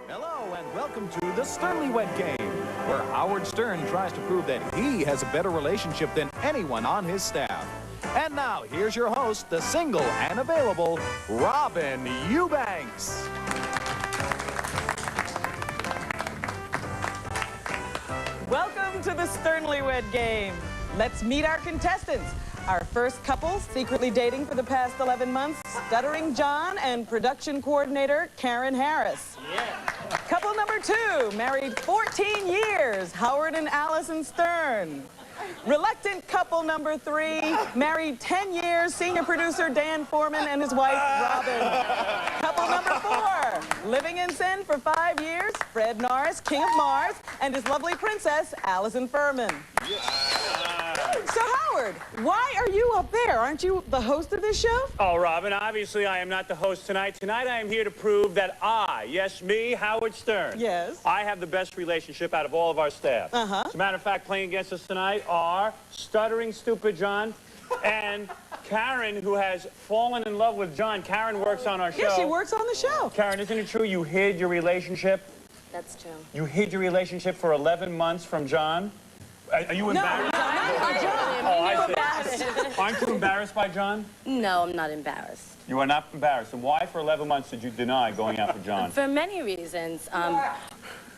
Hello and welcome to the Sternlywed Game, where Howard Stern tries to prove that he has a better relationship than anyone on his staff. And now, here's your host, the single and available Robin Eubanks. Welcome to the Sternlywed Game. Let's meet our contestants. Our first couple, secretly dating for the past 11 months, Stuttering John and production coordinator Karen Harris. Yeah. Couple number two, married 14 years, Howard and Allison Stern. Reluctant couple number three, married 10 years, senior producer Dan Foreman and his wife Robin. Couple number four, living in sin for 5 years, Fred Norris, King of Mars, and his lovely princess, Allison Furman. So Howard, why are you up there? Aren't you the host of this show? Oh, Robin, obviously I am not the host tonight. Tonight I am here to prove that I, yes, me, Howard Stern. Yes. I have the best relationship out of all of our staff. As a matter of fact, playing against us tonight are Stuttering Stupid John and Karen, who has fallen in love with John. Karen works on our show. Yeah, she works on the show. Karen, isn't it true you hid your relationship? That's true. You hid your relationship for 11 months from John? Are you embarrassed? No, not by John. Oh, I see. Aren't you embarrassed by John? No, I'm not embarrassed. You are not embarrassed. And why for 11 months did you deny going out with John? For many reasons.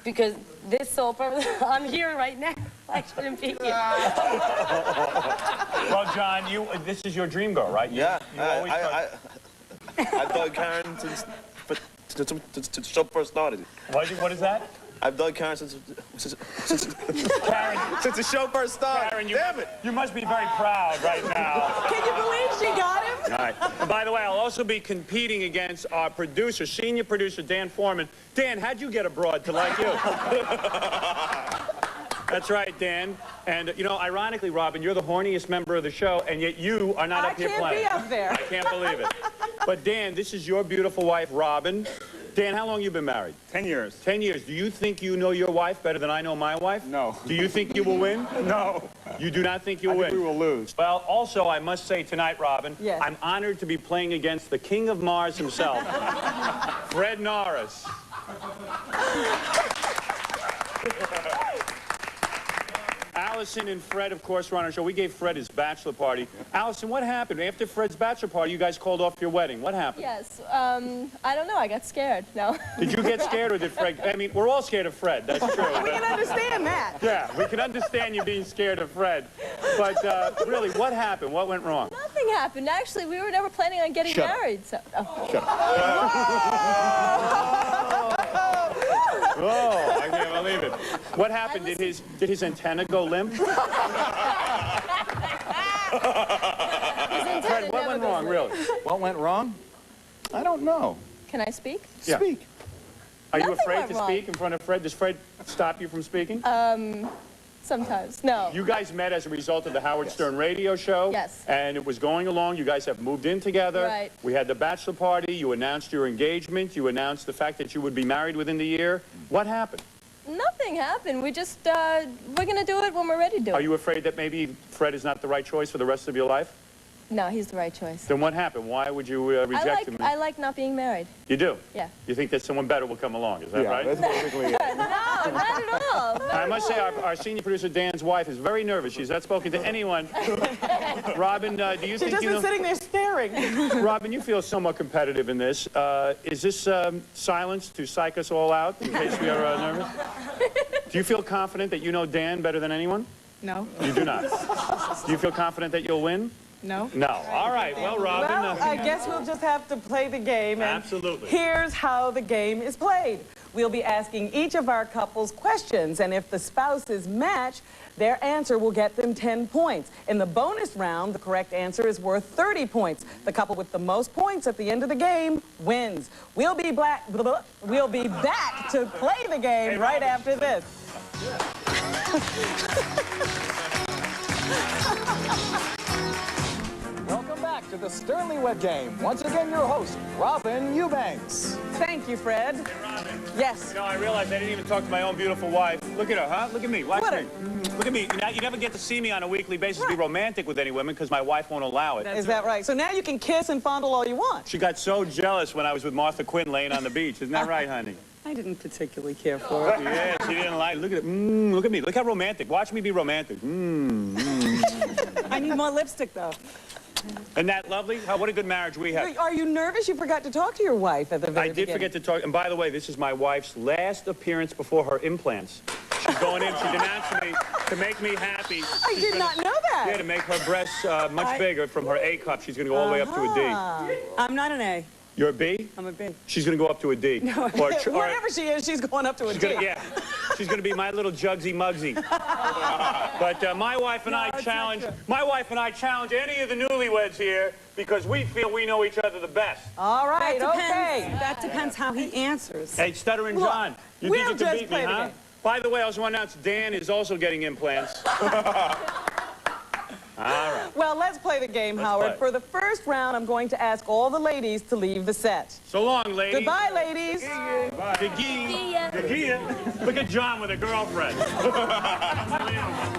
Because this soap, I'm here right now. I shouldn't be here. Well, John, this is your dream girl, right? Yeah, I've done Karen since the show first started. What is that? I've done Karen since Karen, the show first started. Karen, Damn it! You must be very proud right now. Can you believe she got him? All right. And by the way, I'll also be competing against our producer, senior producer, Dan Foreman. Dan, how'd you get abroad to like you? That's right, Dan. And, you know, ironically, Robin, you're the horniest member of the show, and yet you are not up here playing. I can't be up there. I can't believe it. But, Dan, this is your beautiful wife, Robin. Dan, how long have you been married? 10 years. 10 years. Do you think you know your wife better than I know my wife? No. Do you think you will win? No. You do not think you'll I win? think we will lose. Well, also, I must say tonight, Robin, yes. I'm honored to be playing against the King of Mars himself, Fred Norris. Allison and Fred, of course, were on our show. We gave Fred his bachelor party. Allison, what happened? After Fred's bachelor party, you guys called off your wedding. What happened? Yes, I don't know, I got scared, no. Did you get scared or did Fred? I mean, we're all scared of Fred, that's true. We can understand that. Yeah, we can understand you being scared of Fred. But really, what happened? What went wrong? Nothing happened. Actually, we were never planning on getting married, so... Oh. Shut up. Oh, I can't believe it. What happened? Did his antenna go limp? Fred, what went wrong, really? What went wrong? I don't know. Can I speak? Yeah. Speak. Are you Nothing afraid went to wrong. speak in front of Fred? Does Fred stop you from speaking? Sometimes, no. You guys met as a result of the Howard Stern radio show. Yes. And it was going along. You guys have moved in together. Right. We had the bachelor party. You announced your engagement. You announced the fact that you would be married within the year. What happened? Nothing happened. We just, we're gonna do it when we're ready to do it. Are you afraid that maybe Fred is not the right choice for the rest of your life? No, he's the right choice. Then what happened? Why would you reject him? I like not being married. You do? Yeah. You think that someone better will come along, is that Yeah, right? that's basically it. No, not at all. I must say, our senior producer, Dan's wife, is very nervous. She's not spoken to anyone. Robin, do you She's think just you been know... sitting there staring. Robin, you feel somewhat competitive in this. Is this silence to psych us all out in case we are nervous? Do you feel confident that you know Dan better than anyone? No. You do not. Do you feel confident that you'll win? No. No. All right. Well, Robin... Well, I guess we'll just have to play the game. And Absolutely. Here's how the game is played. We'll be asking each of our couples questions, and if the spouses match, their answer will get them 10 points. In the bonus round, the correct answer is worth 30 points. The couple with the most points at the end of the game wins. We'll be back to play the game right after this. Welcome back to the Sternlywed Game. Once again, your host, Robin Eubanks. Thank you, Fred. Hey, Robin. Yes. You know, I realized I didn't even talk to my own beautiful wife. Look at her, huh? Look at me. Watch Look me. at her. Look at me. You never get to see me on a weekly basis be romantic with any women because my wife won't allow it. Is that right? So now you can kiss and fondle all you want. She got so jealous when I was with Martha Quinn laying on the beach. Isn't that right, honey? I didn't particularly care for it. Yeah, she didn't like it. Look at it. Look at me. Look how romantic. Watch me be romantic. I need more lipstick, though. Isn't that lovely? What a good marriage we have. Are you nervous? You forgot to talk to your wife at the very beginning. I did forget to talk. And by the way, this is my wife's last appearance before her implants. She's going in. She's announced to me to make me happy. I did not know that. Yeah, to make her breasts much bigger from her A cup. She's going to go all the way up to a D. I'm not an A. You're a B? I'm a B. She's going to go up to a D. No, whatever she is, she's going up to a D. Yeah. She's going to be my little Jugsy Mugsy. But my wife and I challenge any of the newlyweds here because we feel we know each other the best. All right, okay. That depends how he answers. Hey, Stuttering John, you think you can beat me, huh? Game. By the way, I also want to announce Dan is also getting implants. All right. Well, let's play the game, Howard. play. For the first round, I'm going to ask all the ladies to leave the set. So long, ladies. Goodbye, ladies. Look at John with a girlfriend.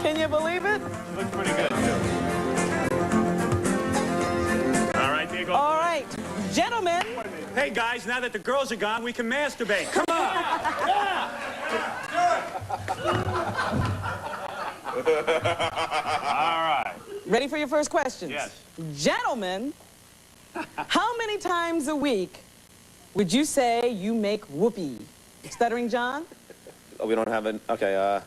Can you believe it? Looks pretty good, too. All right, there you go. All right, gentlemen. Hey, guys, now that the girls are gone, we can masturbate. Come on. All right. Ready for your first questions? Yes. Gentlemen, how many times a week would you say you make whoopee? Stuttering John? Oh, we don't have an. Okay.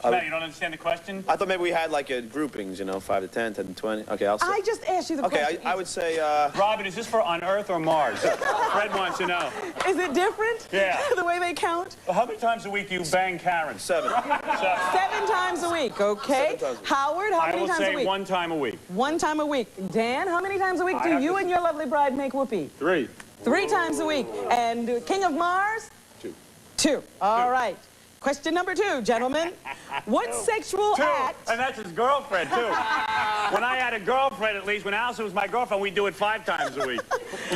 Matt, you don't understand the question? I thought maybe we had like groupings, you know, 5 to 10, 10 to 20. Okay, I'll say. I just asked you the question. Okay, I would say. Robin, is this for on Earth or Mars? Fred wants to know. Is it different? Yeah. The way they count? Well, how many times a week do you bang Karen? 7. 7 times a week, okay? 7 times a week. Howard, how many times a week? I will say 1 time a week. 1 time a week. Dan, how many times a week do you and your lovely bride make whoopee? 3. 3 times a week. And King of Mars? 2. 2. All right. Question number 2, gentlemen. What sexual 2. act... And that's his girlfriend, too. When I had a girlfriend, at least, when Allison was my girlfriend, we'd do it 5 times a week.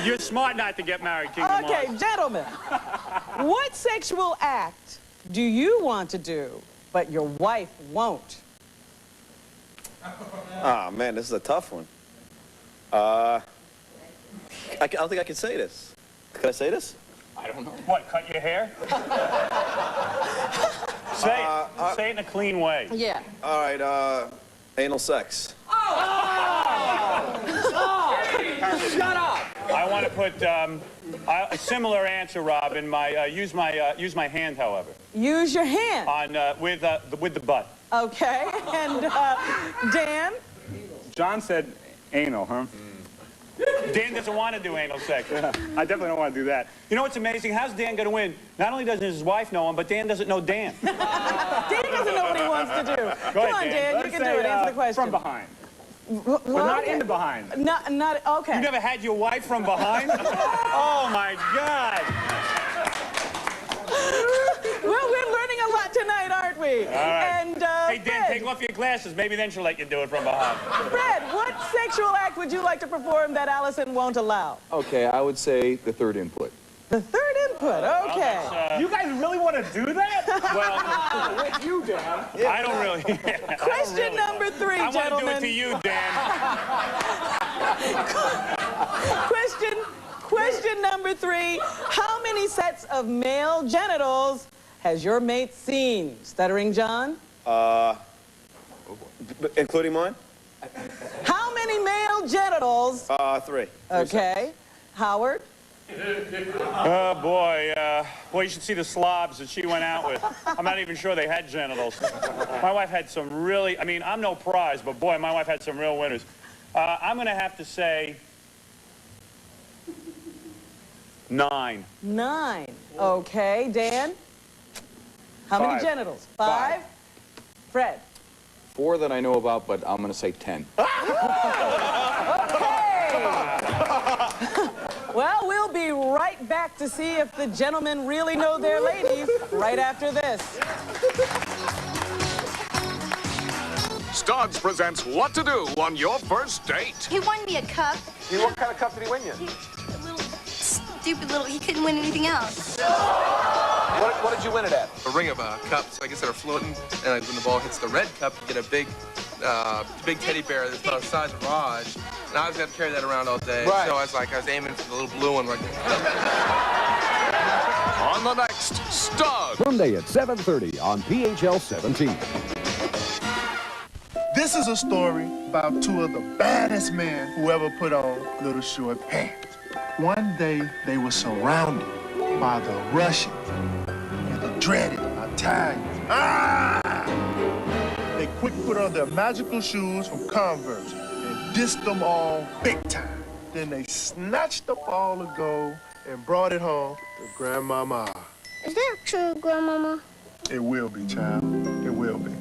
You're smart not to get married, King of Mars. Okay, gentlemen. What sexual act do you want to do, but your wife won't? Oh, man, this is a tough one. I don't think I can say this. Can I say this? I don't know. What, cut your hair? Say it. Say it in a clean way. Yeah. All right, anal sex. Shut up! I want to put a similar answer, Robin. Use my hand, however. Use your hand. On with the butt. Okay. And Dan? John said anal, huh? Dan doesn't want to do anal sex. Yeah, I definitely don't want to do that. You know what's amazing? How's Dan going to win? Not only doesn't his wife know him, but Dan doesn't know Dan. Dan doesn't know what he wants to do. Go Come ahead, on, Dan, you Let's can say, do it. Answer the question. From behind. But not in the behind. Not, okay. You never had your wife from behind? Oh, my God. Well, we're learning a lot tonight, aren't we? All right. And, hey, Dan, Fred, take off your glasses. Maybe then she'll let you do it from behind. Fred, what sexual act would you like to perform that Allison won't allow? Okay, I would say the third input. The third input, okay. You guys really want to do that? Well, With you, Dan. I don't really. Question number 3, I gentlemen. want to do it to you, Dan. Question number 3. How many sets of male genitals has your mate seen? Stuttering John? Including mine? How many male genitals? 3. Okay. Howard? Oh, boy. Boy, you should see the slobs that she went out with. I'm not even sure they had genitals. My wife had some really, I mean, I'm no prize, but boy, my wife had some real winners. I'm going to have to say 9. 9. Okay. Dan? How many 5. genitals? 5? Fred? 4 that I know about, but I'm going to say 10. Well, we'll be right back to see if the gentlemen really know their ladies right after this. Stoggs presents What to Do on Your First Date. He won me a cup. What kind of cup did he win you? A little stupid little, he couldn't win anything else. What did you win it at? A ring of cups, I guess, that are floating, and when the ball hits the red cup, you get a big teddy bear that's about the size of Raj. And I was going to carry that around all day. Right. So I was aiming for the little blue one. Like, On the next Stud. Sunday at 7:30 on PHL 17. This is a story about two of the baddest men who ever put on little short pants. One day, they were surrounded by the Russians and the dreaded Italians. They quick put on their magical shoes from Converse and dissed them all big time. Then they snatched up all the gold and brought it home to Grandmama. Is that true, Grandmama? It will be, child. It will be.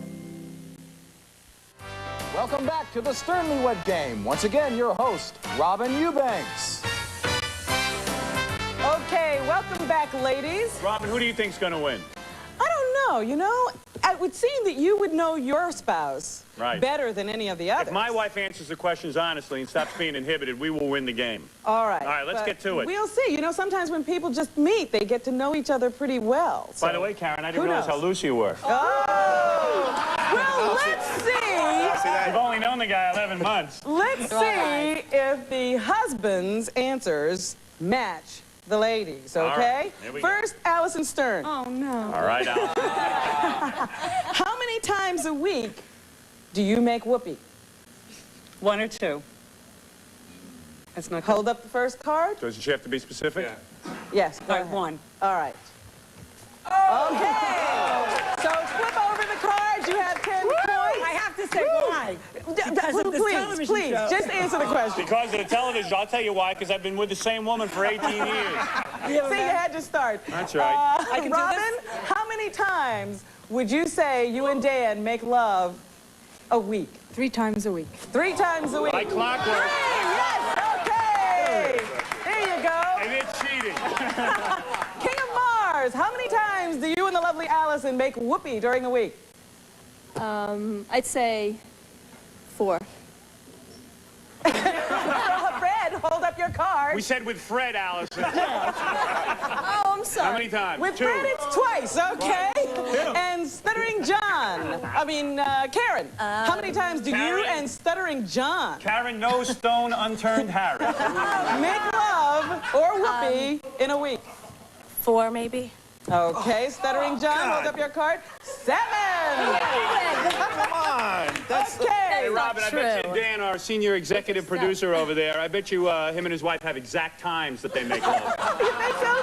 Welcome back to the Sternlywed Game. Once again, your host, Robin Eubanks. Okay, welcome back, ladies. Robin, who do you think's going to win? I don't know, you know, it would seem that you would know your spouse better than any of the others. If my wife answers the questions honestly and stops being inhibited, we will win the game. All right. All right, let's get to it. We'll see. You know, sometimes when people just meet, they get to know each other pretty well. So. By the way, Karen, I didn't realize how loose you were. Oh! Well, let's see. You've only known the guy 11 months. Let's see if the husband's answers match the ladies, okay? All right, here we go. First, Allison Stern. Oh, no. All right, Al. How many times a week do you make whoopee? 1 or 2. That's not Hold up the first card. Doesn't she have to be specific? Yeah. Yes, go ahead. 1. All right. Okay. So flip over the cards. You have 10 points. I have to say why. Because of this television Please, show. just answer the question. Because of the television, I'll tell you why, because I've been with the same woman for 18 years. See, you had to start. That's right. I can do Robin, this? how many times would you say you and Dan make love a week? 3 times a week. 3 times a week. Like clockwork. 3, yes, okay. There you go. And it's cheating. King of Mars, how many times do you and the lovely Allison make whoopee during a week? I'd say 4. Fred, hold up your card. We said with Fred, Allison. Oh, I'm sorry. How many times? With 2. Fred, it's twice, okay? And Stuttering John, Karen, how many times do you Karen? and Stuttering John Karen, no stone unturned Harry. make love or whoopee in a week? 4, maybe. Okay, Stuttering John, hold up your card. 7! Come on. That's Okay. Hey, Robin, I bet you true. Dan, our senior executive producer over there, I bet you him and his wife have exact times that they make love. You think so?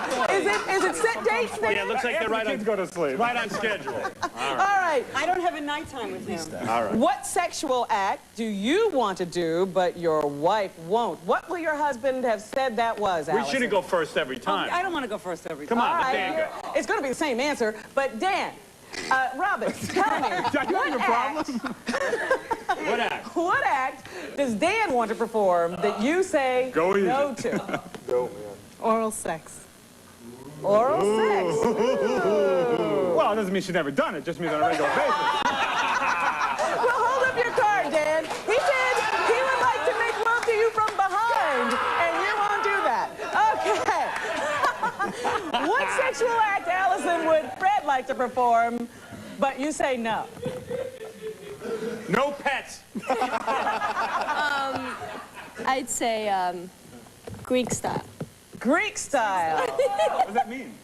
Is it set dates then? Yeah, it looks like they're right on, Go to sleep. right on schedule. All right. I don't have a nighttime with him. All right. What sexual act do you want to do, but your wife won't? What will your husband have said that was, We Allison? shouldn't go first every time. I don't want to go first every Come time. on, All let right, Dan here- go. it's going to be the same answer, but Dan, Robin, tell me, what act does Dan want to perform that you say Go easy. no to? Oral sex. Oral sex. Ooh. Well, it doesn't mean she's never done it. Just means on a regular basis. Well, hold up your card, Dan. He said he would like to make love to you from behind, and you won't do that. Okay. What sexual act, Allison, would Fred like to perform, but you say no? No pets. I'd say Greek style. Greek style. What does that mean?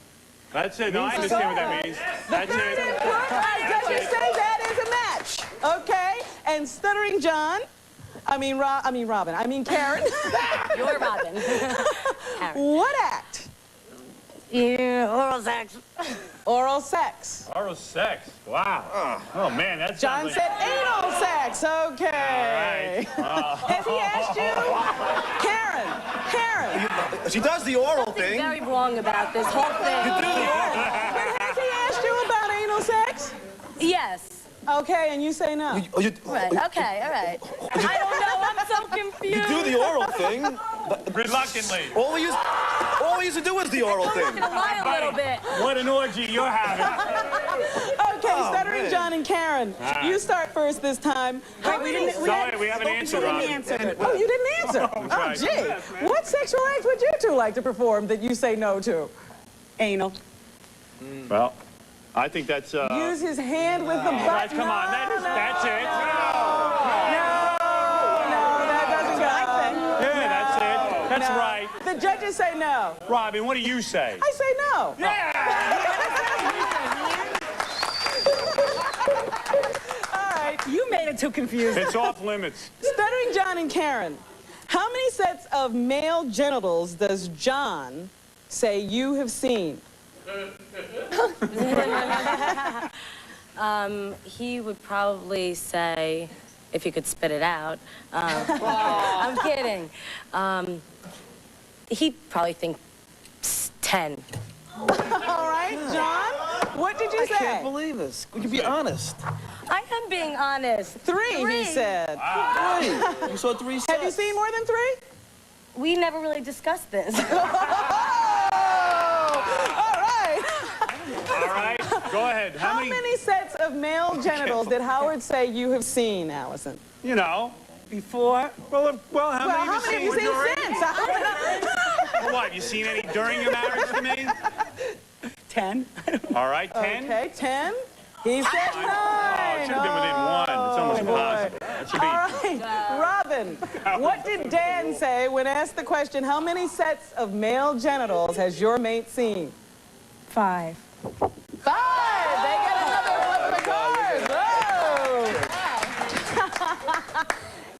That's it. No, I understand what that means. That's Third it. input, I guess you say that is a match. Okay? And Stuttering John, Robin, Karen. You're Robin. What act? Yeah, oral sex. Oral sex. Oral sex. Wow. Oh, man, that's John said anal sex. Okay. Has he asked you? Karen. She does the oral thing. Very wrong about this whole thing. You do the oral. But has he asked you about anal sex? Yes. Okay, and you say no. Right. Okay. All right. I don't know. I'm so confused. You do the oral thing. Reluctantly. All we used to do was the oral I'm thing. not gonna lie a little bit. What an orgy you're having. Okay, Stuttering John and Karen, you start first this time. We haven't answered, Robin. Oh, you didn't answer. Oh, right. gee. What sexual act would you two like to perform that you say no to? Anal. Well, I think that's... Use his hand with the butt. Guys, come on. That's it. No, that doesn't go. Yeah, that's it. That's no. right. The judges say no. Robin, what do you say? I say no. All right. You made it too confusing. It's off limits. Stuttering John and Karen, how many sets of male genitals does John say you have seen? He would probably say, if he could spit it out. I'm kidding. He'd probably think 10. All right, John, what did you say? I can't believe this. Would you be honest? I am being honest. Three, he said. Three. You saw 3 sets. Have you seen more than 3? We never really discussed this. All right, go ahead. How many sets of male genitals did Howard say you have seen, Allison? You know, Before? well, how many How many have you seen since? Well, what, you seen any during your marriage to me? 10. All right, 10? Okay, 10. He said 9. Oh, it should have been within 1. It's almost impossible. That should be... All right, Robin, what did Dan say when asked the question, how many sets of male genitals has your mate seen? 5. 5! They get another flip of the cards. Whoa!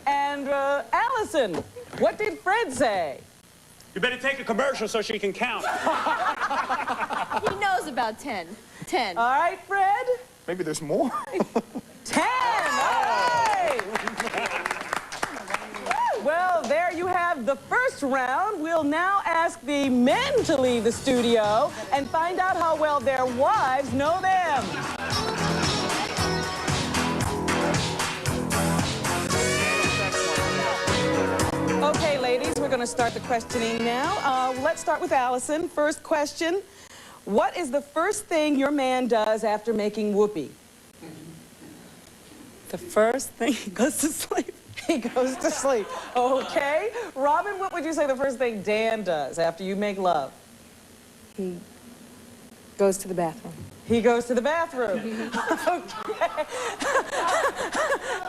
And Allison, what did Fred say? You better take a commercial so she can count. He knows about 10. 10. All right, Fred? Maybe there's more. 10! All right! Well, there you have the first round. We'll now ask the men to leave the studio and find out how well their wives know them. Okay, ladies, we're going to start the questioning now. Let's start with Allison. First question. What is the first thing your man does after making whoopee? The first thing, he goes to sleep. He goes to sleep. Okay. Robin, what would you say the first thing Dan does after you make love? He goes to the bathroom. He goes to the bathroom. Okay.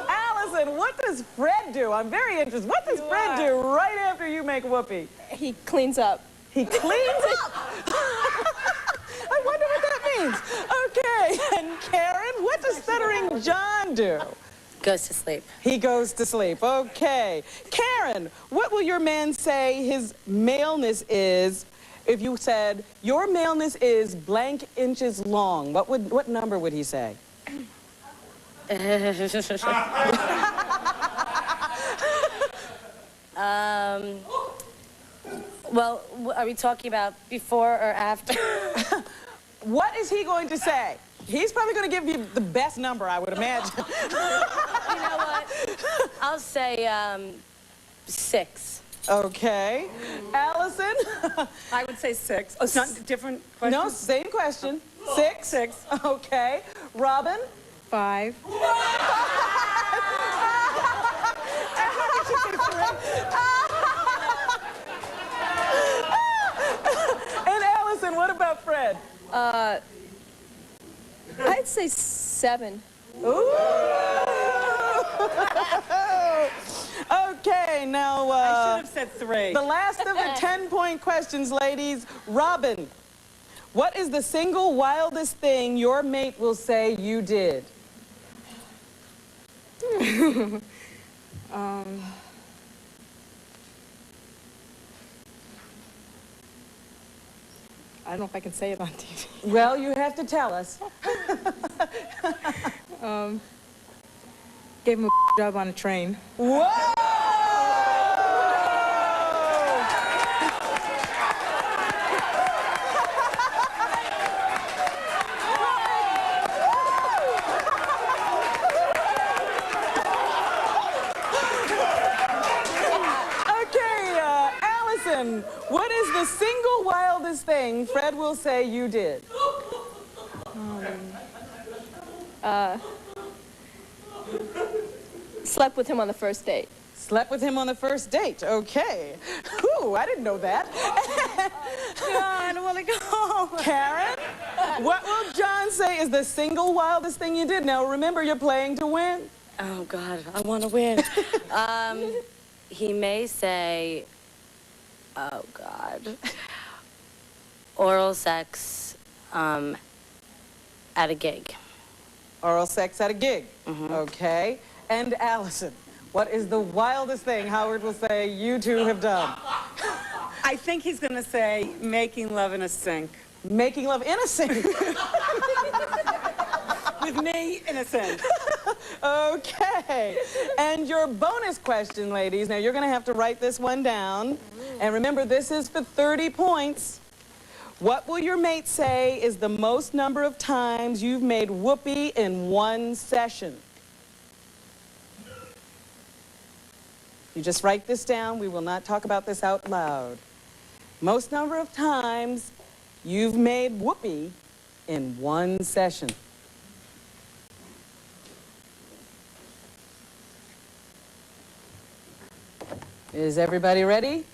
Allison, what does Fred do? I'm very interested. What does Fred do right after you make whoopee? He cleans up. He cleans up? I wonder what that means. Okay. And Karen, what does Stuttering John do? Goes to sleep. He goes to sleep. Okay. Karen, what will your man say his maleness is if you said, your maleness is blank inches long? What number would he say? Well, are we talking about before or after? What is he going to say? He's probably going to give you the best number, I would imagine. You know what? I'll say 6. Okay. Allison? I would say 6. Oh, it's not a different question? No, same question. 6? 6. Okay. Robin? 5. And Allison, what about Fred? I'd say 7. Ooh. Okay, now, I should have said 3. the last of the 10-point questions, ladies. Robin, what is the single wildest thing your mate will say you did? I don't know if I can say it on TV. Well, you have to tell us. Gave him a job on a train. Whoa! Allison, what is the single wildest thing Fred will say you did? Slept with him on the first date. Slept with him on the first date. Okay. Ooh, I didn't know that. God, I want to go. Karen, what will John say is the single wildest thing you did? Now, remember, you're playing to win. Oh, God, I want to win. He may say Oh, God. Oral sex at a gig. Oral sex at a gig. Okay. And Allison, what is the wildest thing Howard will say you two have done? I think he's going to say making love in a sink. Making love in a sink. With me in a sink. Okay. And your bonus question, ladies. Now, you're going to have to write this one down. And remember, this is for 30 points. What will your mate say is the most number of times you've made whoopee in one session? You just write this down. We will not talk about this out loud. Most number of times you've made whoopee in one session. Is everybody ready?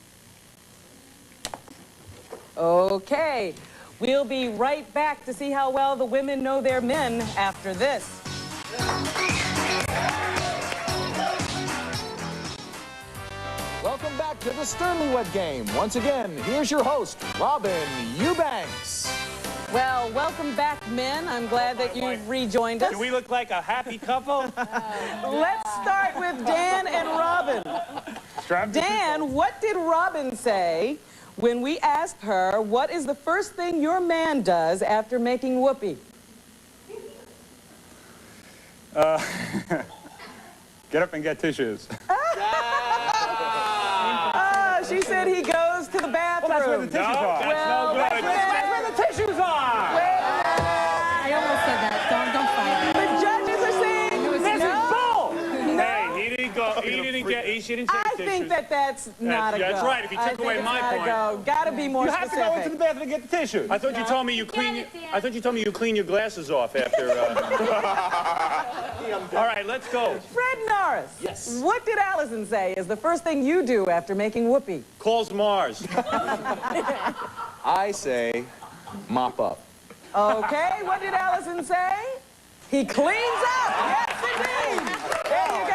Okay. We'll be right back to see how well the women know their men after this. Welcome back to the Sternlywed Game. Once again, here's your host, Robin Eubanks. Well, welcome back, men. I'm glad that you've rejoined us. Do we look like a happy couple? Let's start with Dan and Robin. Dan, what did Robin say when we asked her what is the first thing your man does after making whoopee? Get up and get tissues. She said he goes to the bathroom. Well, that's where the tissues are. Well, no good. that's where the tissues are. I almost said that. Don't fight me. The judges are saying This no. is bull. Hey, he didn't go. He didn't take I think that's not a go. That's right. If he took away my point. Gotta be more You specific. have to go into the bathroom and get the tissues. I thought you told me you clean. I thought you told me you clean your glasses off after. All right, let's go. Fred Norris. Yes. What did Allison say is the first thing you do after making whoopee? Calls Mars. I say mop up. Okay, what did Allison say? He cleans up. Yes, indeed. There you go.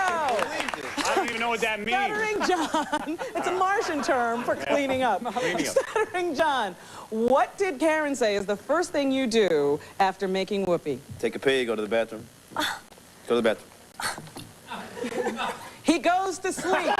I don't even know what that means. Stuttering John. It's a Martian term for cleaning up. Stuttering John. What did Karen say is the first thing you do after making whoopee? Take a pee, go to the bathroom. Go to the bathroom. He goes to sleep.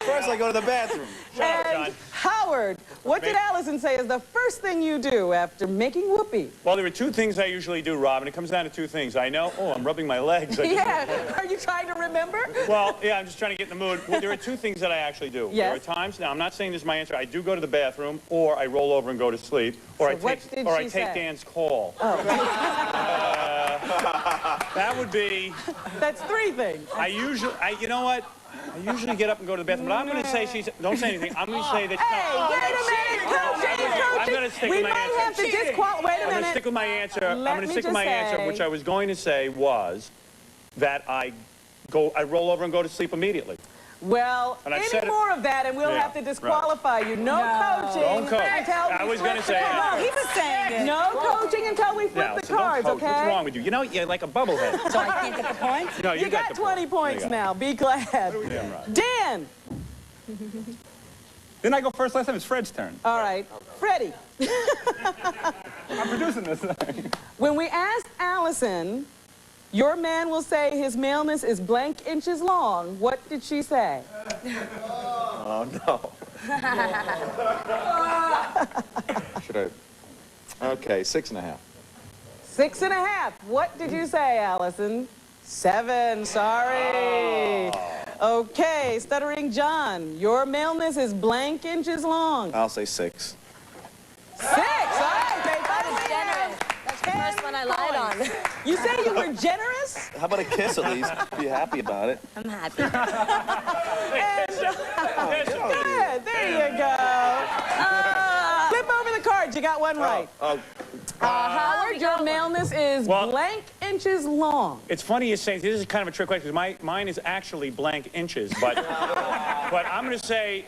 First, I go to the bathroom. And Howard, what did Allison say is the first thing you do after making whoopee? Well, there are two things I usually do, Robin. It comes down to two things. I know. Oh, I'm rubbing my legs. Yeah. Are you trying to remember? Well, yeah, I'm just trying to get in the mood. Well, there are two things that I actually do. Yes. There are times, now I'm not saying this is my answer, I do go to the bathroom, or I roll over and go to sleep, or So what did I she take say? Dan's call. Oh. That would be... That's three things. You know what? I usually get up and go to the bathroom, but I'm going to say don't say anything. I'm going to say that... Hey, wait a minute, coaching. I'm going to stick with my answer. We might have to disqualify. Wait a minute. I'm going to stick with my answer. I'm going to stick with my answer, which I was going to say was that I roll over and go to sleep immediately. Well, any more of that, and we'll have to disqualify you. No coaching. Don't coach. I was going to say it. No, he was saying it. No coaching until we flip the cards, okay? What's wrong with you? You know, you're like a bubblehead. So I can't get the points? No, you got 20 points now. Be glad. Dan. Didn't I go first last time? It's Fred's turn. All right. Freddie. I'm producing this thing. When we asked Allison, your man will say his maleness is blank inches long. What did she say? Oh, no. Should I? Okay, 6.5. 6.5. What did you say, Allison? 7. Sorry. Okay, Stuttering John. Your maleness is blank inches long. I'll say 6. 6. All right, they That was generous. That's the first one I lied on. You say you were generous? How about a kiss at least? Be happy about it. I'm happy. Good. There you go. Flip over the cards. You got one right. Howard, your maleness is blank inches long. It's funny you're saying this is kind of a trick question because mine is actually blank inches, but I'm going to say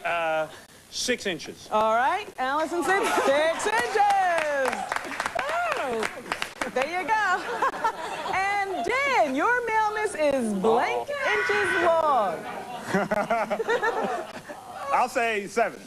6 inches. All right, Allison said 6 inches. Oh, there you go. And Dan, your maleness is blank inches long. I'll say 7.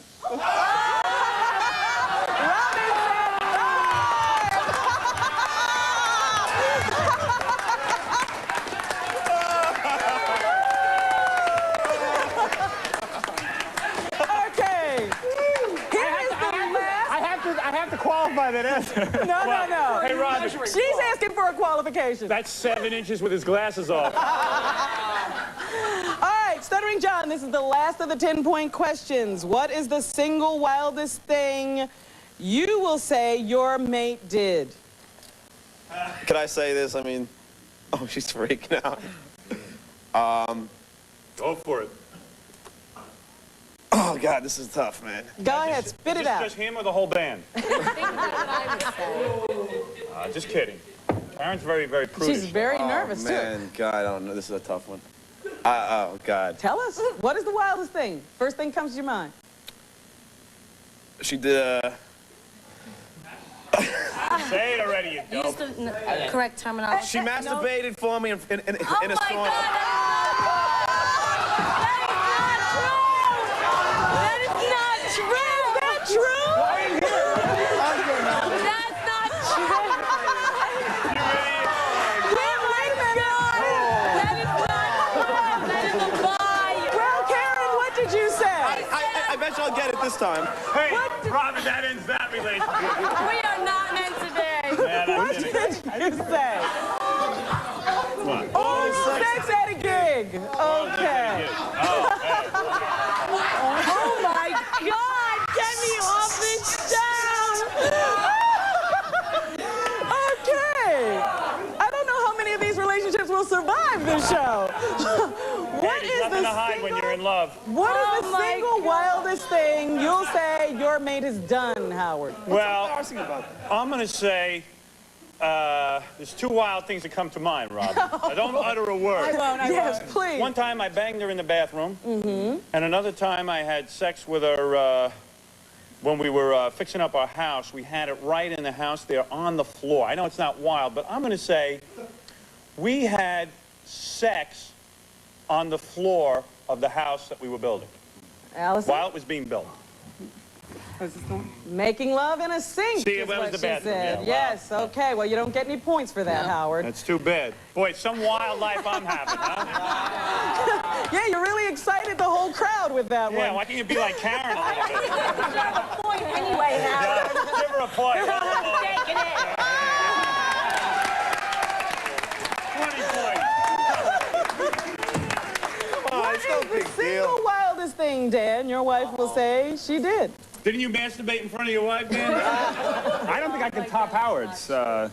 I have to qualify that answer. No. Hey, Robin. She's asking for a qualification. That's 7 inches with his glasses off. All right, Stuttering John, this is the last of the 10-point questions. What is the single wildest thing you will say your mate did? Could I say this? I mean, oh, she's freaking out. Go for it. Oh, God, this is tough, man. Go ahead, spit it out. Just him or the whole band? Just kidding. Karen's very, very prudish. She's very nervous, too. Man, God, I don't know. This is a tough one. Oh, God. Tell us, what is the wildest thing? First thing comes to your mind. She did, Say it already, you dope. Use the correct terminology. She masturbated for me in a sauna. I bet you'll get it this time. Hey, Robin, that ends that relationship. We are not meant to be. Man, What did you say? What? Oh, sex at a gig. Okay. Oh my God! Get me off this show! Okay. I don't know how many of these relationships will survive this show. What is Nothing to hide when you're in love. What is the single wildest thing you'll say your mate has done, Howard? Well, I'm going to say there's 2 wild things that come to mind, Robin. I don't utter a word. I won't. Yes, please. One time I banged her in the bathroom, and another time I had sex with her when we were fixing up our house. We had it right in the house there on the floor. I know it's not wild, but I'm going to say we had sex on the floor of the house that we were building. Allison? While it was being built. Making love in a sink. See, is that was what the she bathroom, said. yeah, Yes, okay. Well, you don't get any points for that, Howard. That's too bad. Boy, some wild life I'm having, huh? Yeah, you're really excited the whole crowd with that one. Yeah, why can't you be like Karen a little bit? Point anyway, Howard. Give her a point. Taking it. 20 points. What is the single wildest thing, Dan, your wife will say she did? Didn't you masturbate in front of your wife, man? I don't think I can top Howard's. I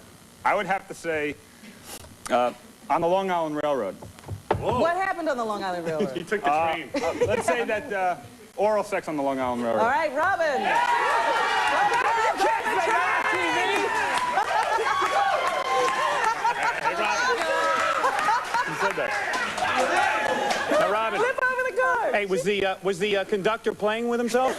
would have to say on the Long Island Railroad. Whoa. What happened on the Long Island Railroad? He took the train. Let's say that oral sex on the Long Island Railroad. All right, Robin. Hey, Robin. He said that. Now, Robin. Flip over the card. Hey, was the conductor playing with himself?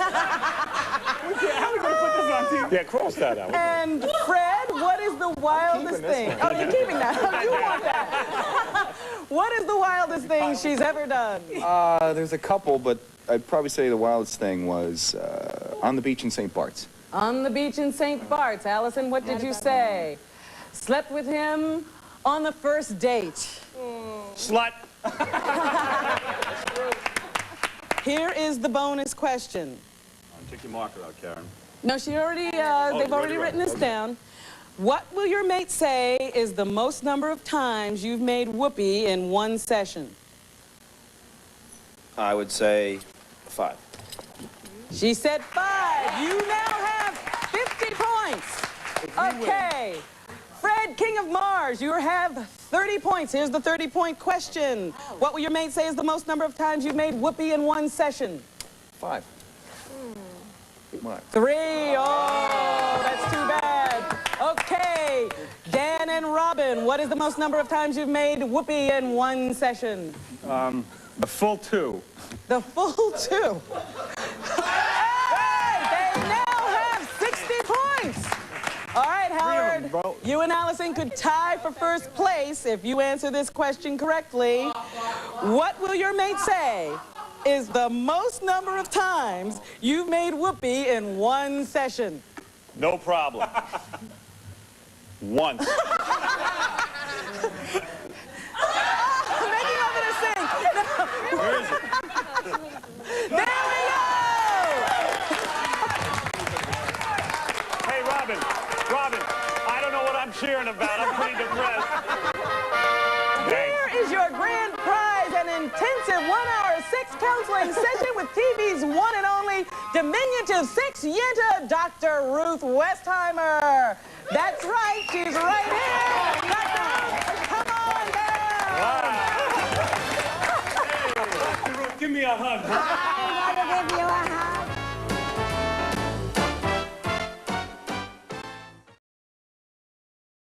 How are we going to put this on TV? Yeah, cross that out. And Fred, what is the wildest thing? Oh, you're keeping that. You want that. What is the wildest thing she's ever done? There's a couple, but I'd probably say the wildest thing was on the beach in St. Bart's. On the beach in St. Bart's. Allison, what did you say? Slept with him on the first date. Slut. Here is the bonus question. Take your marker out, Karen. No, she already, they've already written this down. What will your mate say is the most number of times you've made whoopee in one session? I would say 5. She said 5. You now have 50 points. Okay. Fred, King of Mars, you have 30 points. Here's the 30-point question. What will your mate say is the most number of times you've made whoopee in one session? 5. What? 3. Oh, that's too bad. Okay. Dan and Robin, what is the most number of times you've made whoopee in one session? The full 2. The full 2. Hey, they now have 60 points. All right, Howard, you and Allison could tie for first place if you answer this question correctly. What will your mate say is the most number of times you've made whoopee in one session? No problem. Once. Making love in a sink. No. Where is it? There we go! Hey, Robin, I don't know what I'm cheering about. I'm pretty depressed. Here is your grand prize, an intensive 1-hour sex counseling session with TV's one and only diminutive sex yenta, Dr. Ruth Westheimer. That's right, she's right here. Dr. Ruth, come on down. Wow. Hey, Dr. Ruth, give me a hug. I want to give you